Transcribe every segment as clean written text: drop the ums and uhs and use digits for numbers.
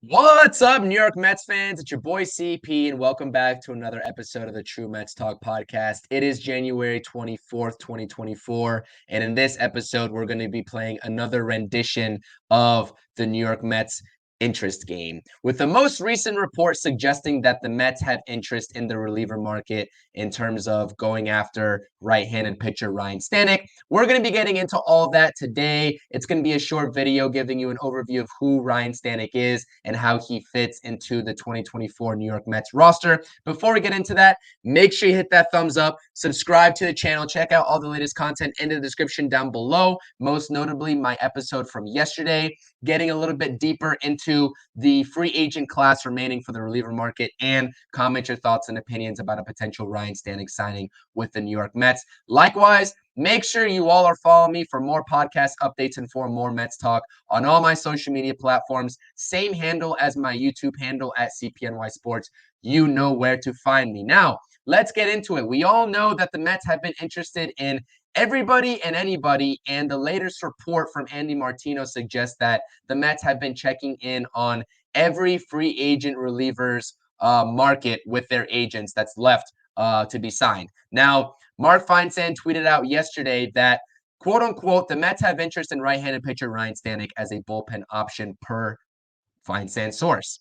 What's up, New York Mets fans? It's your boy CP, and welcome back to another episode of the True Mets Talk podcast. It is January 24th, 2024, and in this episode, we're going to be playing another rendition of the New York Mets interest game, with the most recent report suggesting that the Mets have interest in the reliever market in terms of going after right-handed pitcher Ryne Stanek. We're going to be getting into all that today. It's going to be a short video giving you an overview of who Ryne Stanek is and how he fits into the 2024 New York Mets roster. Before we get into that, make sure you hit that thumbs up, subscribe to the channel, check out all the latest content in the description down below, most notably my episode from yesterday, getting a little bit deeper into the free agent class remaining for the reliever market, and comment your thoughts and opinions about a potential Ryne Stanek signing with the New York Mets. Likewise, make sure you all are following me for more podcast updates and for more Mets talk on all my social media platforms. Same handle as my YouTube handle at CPNYSPORTS. You know where to find me. Now, let's get into it. We all know that the Mets have been interested in everybody and anybody, and the latest report from Andy Martino suggests that the Mets have been checking in on every free agent relievers market with their agents that's left to be signed. Now, Mark Feinsand tweeted out yesterday that, quote unquote, the Mets have interest in right-handed pitcher Ryne Stanek as a bullpen option per Feinsand source.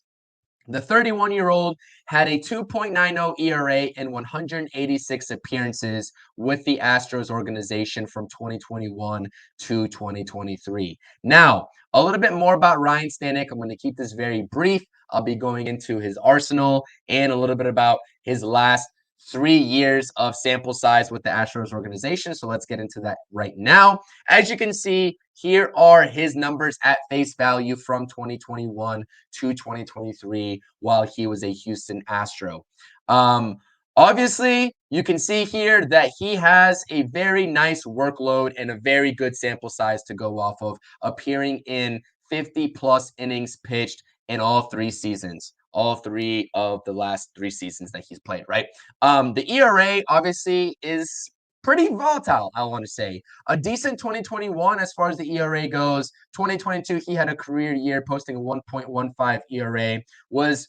The 31-year-old had a 2.90 ERA in 186 appearances with the Astros organization from 2021 to 2023. Now, a little bit more about Ryne Stanek. I'm going to keep this very brief. I'll be going into his arsenal and a little bit about his last 3 years of sample size with the Astros organization. So let's get into that right now. As you can see, here are his numbers at face value from 2021 to 2023 while he was a Houston Astro. Obviously, you can see here that he has a very nice workload and a very good sample size to go off of, appearing in 50-plus innings pitched in all 3 seasons. All 3 of the last 3 seasons that he's played, right? The ERA obviously is pretty volatile, I want to say. A decent 2021 as far as the ERA goes. 2022, he had a career year posting a 1.15 ERA, was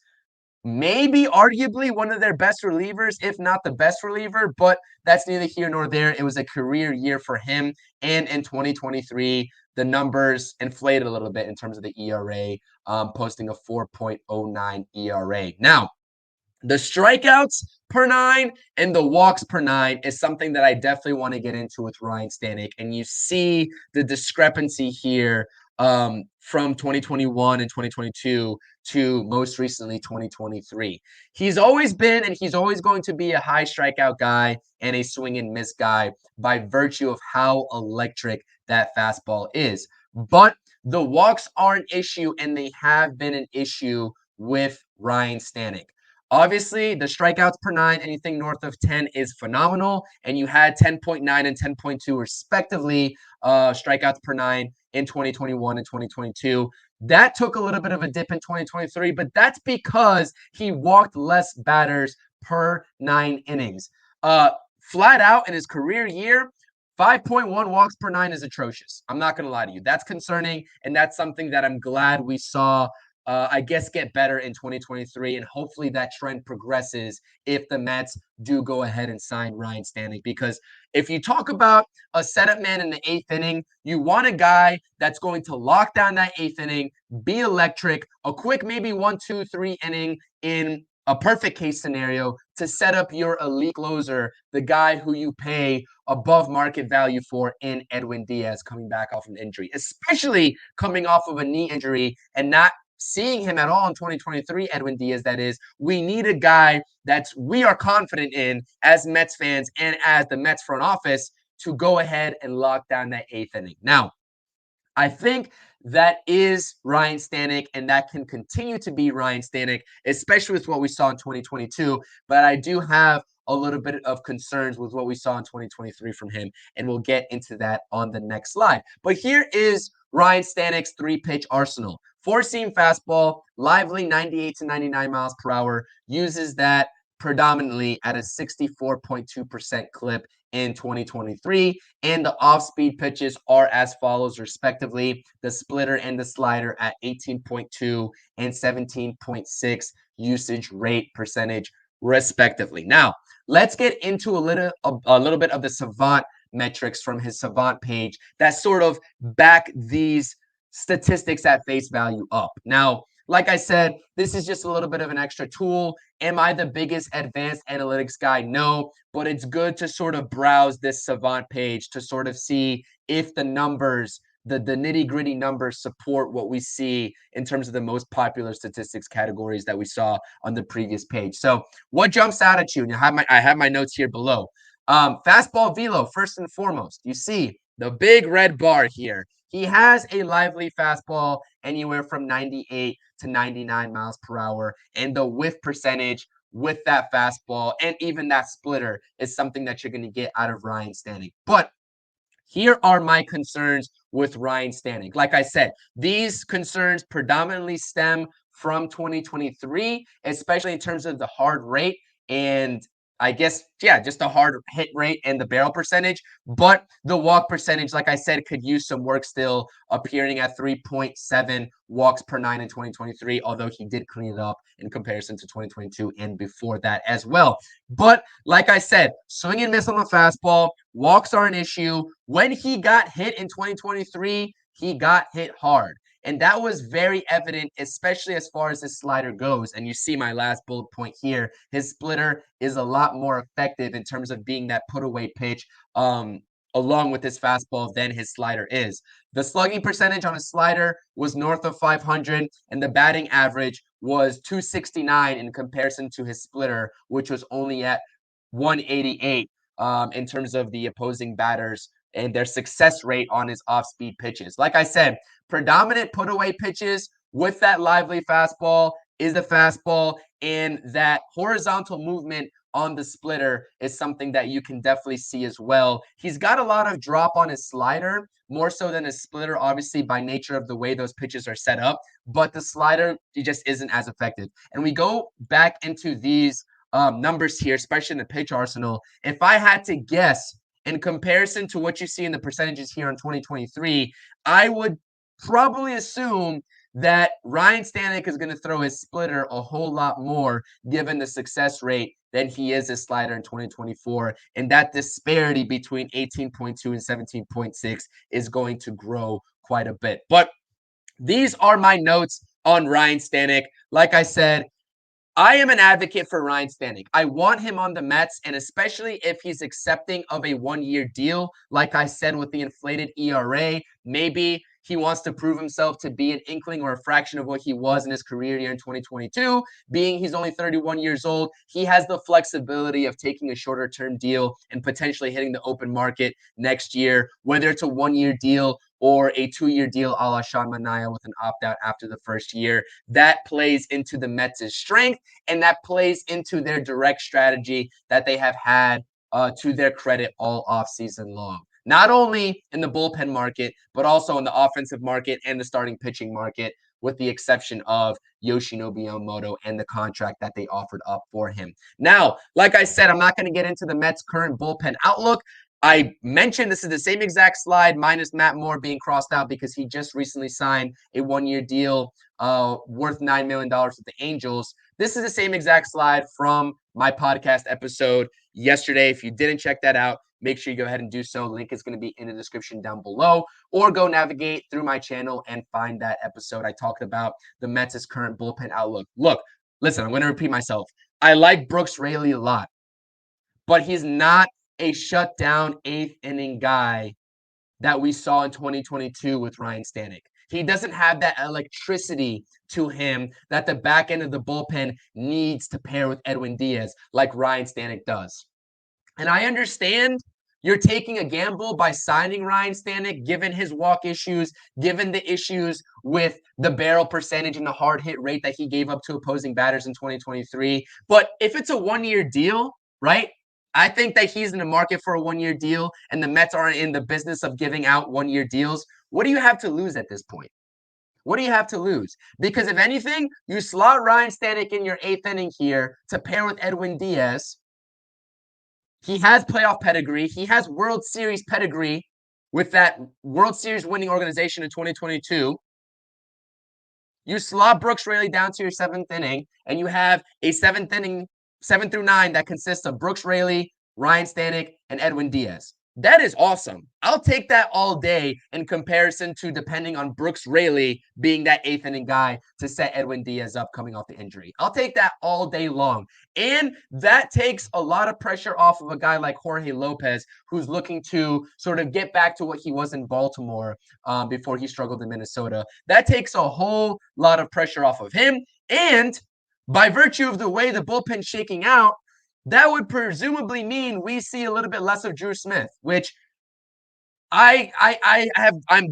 maybe arguably one of their best relievers, if not the best reliever, but that's neither here nor there. It was a career year for him. And in 2023, the numbers inflated a little bit in terms of the ERA, posting a 4.09 ERA. Now, the strikeouts per 9 and the walks per 9 is something that I definitely want to get into with Ryne Stanek. And you see the discrepancy here from 2021 and 2022 to most recently 2023. He's always been and he's always going to be a high strikeout guy and a swing and miss guy by virtue of how electric that fastball is. But the walks are an issue, and they have been an issue with Ryne Stanek. Obviously, the strikeouts per 9, anything north of 10 is phenomenal. And you had 10.9 and 10.2 respectively strikeouts per 9 in 2021 and 2022. That took a little bit of a dip in 2023, but that's because he walked less batters per 9 innings. Flat out in his career year, 5.1 walks per 9 is atrocious. I'm not going to lie to you. That's concerning, and that's something that I'm glad we saw I guess, get better in 2023. And hopefully that trend progresses if the Mets do go ahead and sign Ryne Stanek. Because if you talk about a setup man in the 8th inning, you want a guy that's going to lock down that 8th inning, be electric, a quick maybe 1, 2, 3 inning in a perfect case scenario to set up your elite closer, the guy who you pay above market value for in Edwin Diaz coming back off an injury, especially coming off of a knee injury and not seeing him at all in 2023, Edwin Diaz, that is. We need a guy we are confident in as Mets fans and as the Mets front office to go ahead and lock down that 8th inning. Now, I think that is Ryne Stanek, and that can continue to be Ryne Stanek, especially with what we saw in 2022. But I do have a little bit of concerns with what we saw in 2023 from him, and we'll get into that on the next slide. But here is Ryne Stanek's 3-pitch arsenal. 4-seam fastball, lively 98 to 99 miles per hour, uses that predominantly at a 64.2% clip in 2023. And the off-speed pitches are as follows, respectively. The splitter and the slider at 18.2 and 17.6 usage rate percentage, respectively. Now, let's get into a little bit of the Savant metrics from his Savant page that sort of back these statistics at face value up. Now, like I said, this is just a little bit of an extra tool. Am I the biggest advanced analytics guy? No, but it's good to sort of browse this Savant page to sort of see if the numbers, the nitty gritty numbers support what we see in terms of the most popular statistics categories that we saw on the previous page. So what jumps out at you? And I have my notes here below. Fastball velo, first and foremost. You see the big red bar here. He has a lively fastball anywhere from 98 to 99 miles per hour. And the whiff percentage with that fastball and even that splitter is something that you're going to get out of Ryne Stanek. But here are my concerns with Ryne Stanek. Like I said, these concerns predominantly stem from 2023, especially in terms of the hard rate and I guess, yeah, just the hard hit rate and the barrel percentage. But the walk percentage, like I said, could use some work still, appearing at 3.7 walks per nine in 2023, although he did clean it up in comparison to 2022 and before that as well. But like I said, swing and miss on the fastball, walks are an issue. When he got hit in 2023, he got hit hard. And that was very evident, especially as far as his slider goes. And you see my last bullet point here. His splitter is a lot more effective in terms of being that put away pitch along with his fastball than his slider is. The slugging percentage on his slider was north of 500, and the batting average was 269 in comparison to his splitter, which was only at 188 in terms of the opposing batters and their success rate on his off-speed pitches. Like I said, predominant put-away pitches with that lively fastball is the fastball, and that horizontal movement on the splitter is something that you can definitely see as well. He's got a lot of drop on his slider, more so than his splitter, obviously, by nature of the way those pitches are set up, but the slider, it just isn't as effective. And we go back into these numbers here, especially in the pitch arsenal. If I had to guess, in comparison to what you see in the percentages here in 2023, I would probably assume that Ryne Stanek is going to throw his splitter a whole lot more given the success rate than he is his slider in 2024. And that disparity between 18.2 and 17.6 is going to grow quite a bit. But these are my notes on Ryne Stanek. Like I said, I am an advocate for Ryne Stanek. I want him on the Mets, and especially if he's accepting of a one-year deal. Like I said, with the inflated ERA, maybe he wants to prove himself to be an inkling or a fraction of what he was in his career year in 2022. Being he's only 31 years old, he has the flexibility of taking a shorter-term deal and potentially hitting the open market next year, whether it's a one-year deal or a 2-year deal a la Sean Manaea with an opt-out after the first year. That plays into the Mets' strength, and that plays into their direct strategy that they have had to their credit all offseason long. Not only in the bullpen market, but also in the offensive market and the starting pitching market, with the exception of Yoshinobu Yamamoto and the contract that they offered up for him. Now, like I said, I'm not going to get into the Mets' current bullpen outlook. I mentioned this is the same exact slide minus Matt Moore being crossed out because he just recently signed a one-year deal worth $9 million with the Angels. This is the same exact slide from my podcast episode yesterday. If you didn't check that out, make sure you go ahead and do so. Link is going to be in the description down below, or go navigate through my channel and find that episode. I talked about the Mets' current bullpen outlook. Look, listen, I'm going to repeat myself. I like Brooks Raley a lot, but he's not a shutdown eighth inning guy that we saw in 2022 with Ryne Stanek. He doesn't have that electricity to him that the back end of the bullpen needs to pair with Edwin Diaz like Ryne Stanek does. And I understand you're taking a gamble by signing Ryne Stanek, given his walk issues, given the issues with the barrel percentage and the hard hit rate that he gave up to opposing batters in 2023. But if it's a one-year deal, right? I think that he's in the market for a one-year deal, and the Mets aren't in the business of giving out one-year deals. What do you have to lose at this point? What do you have to lose? Because if anything, you slot Ryne Stanek in your 8th inning here to pair with Edwin Diaz. He has playoff pedigree. He has World Series pedigree with that World Series winning organization in 2022. You slot Brooks Raley down to your 7th inning, and you have a 7th inning, 7 through 9, that consists of Brooks Raley, Ryne Stanek, and Edwin Diaz. That is awesome. I'll take that all day in comparison to depending on Brooks Raley being that 8th inning guy to set Edwin Diaz up coming off the injury. I'll take that all day long. And that takes a lot of pressure off of a guy like Jorge Lopez, who's looking to sort of get back to what he was in Baltimore before he struggled in Minnesota. That takes a whole lot of pressure off of him. And by virtue of the way the bullpen's shaking out, that would presumably mean we see a little bit less of Drew Smith, which I'm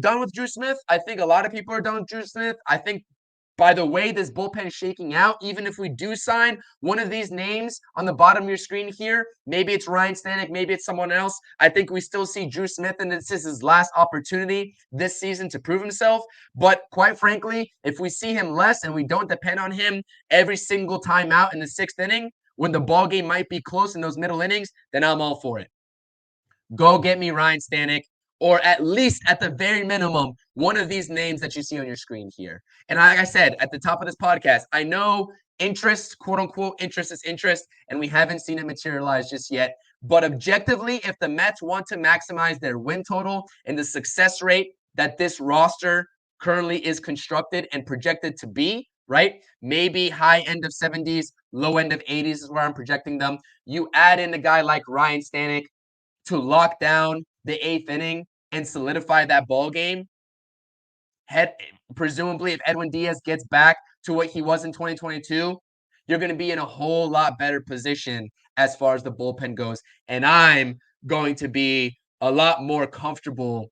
done with Drew Smith. I think a lot of people are done with Drew Smith. I think by the way this bullpen is shaking out, even if we do sign one of these names on the bottom of your screen here, maybe it's Ryne Stanek, maybe it's someone else, I think we still see Drew Smith, and this is his last opportunity this season to prove himself. But quite frankly, if we see him less and we don't depend on him every single time out in the 6th inning, when the ball game might be close in those middle innings, then I'm all for it. Go get me Ryne Stanek, or at least at the very minimum, one of these names that you see on your screen here. And like I said at the top of this podcast, I know interest, quote unquote, interest is interest, and we haven't seen it materialize just yet. But objectively, if the Mets want to maximize their win total and the success rate that this roster currently is constructed and projected to be, right? Maybe high end of 70s, low end of 80s is where I'm projecting them. You add in a guy like Ryne Stanek to lock down the 8th inning and solidify that ball game. Presumably, if Edwin Diaz gets back to what he was in 2022, you're going to be in a whole lot better position as far as the bullpen goes. And I'm going to be a lot more comfortable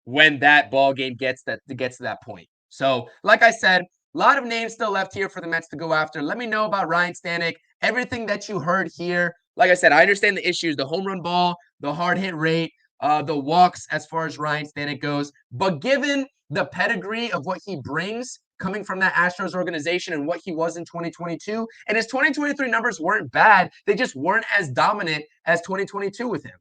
when that ball game gets to that point. So, like I said, a lot of names still left here for the Mets to go after. Let me know about Ryne Stanek. Everything that you heard here. Like I said, I understand the issues, the home run ball, the hard hit rate, the walks as far as Ryne Stanek goes. But given the pedigree of what he brings coming from that Astros organization and what he was in 2022, and his 2023 numbers weren't bad. They just weren't as dominant as 2022 with him.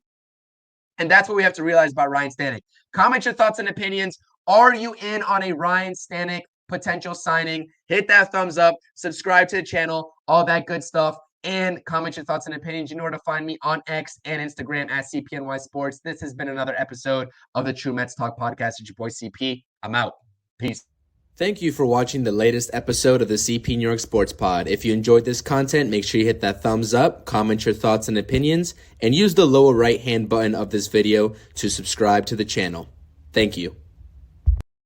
And that's what we have to realize about Ryne Stanek. Comment your thoughts and opinions. Are you in on a Ryne Stanek potential signing? Hit that thumbs up, subscribe to the channel, all that good stuff, and comment your thoughts and opinions. You know where to find me on X and Instagram at CPNYSPORTS. This has been another episode of the True Mets Talk podcast with your boy CP. I'm out. Peace. Thank you for watching the latest episode of the CP New York Sports Pod. If you enjoyed this content, make sure you hit that thumbs up, comment your thoughts and opinions, and use the lower right-hand button of this video to subscribe to the channel. Thank you.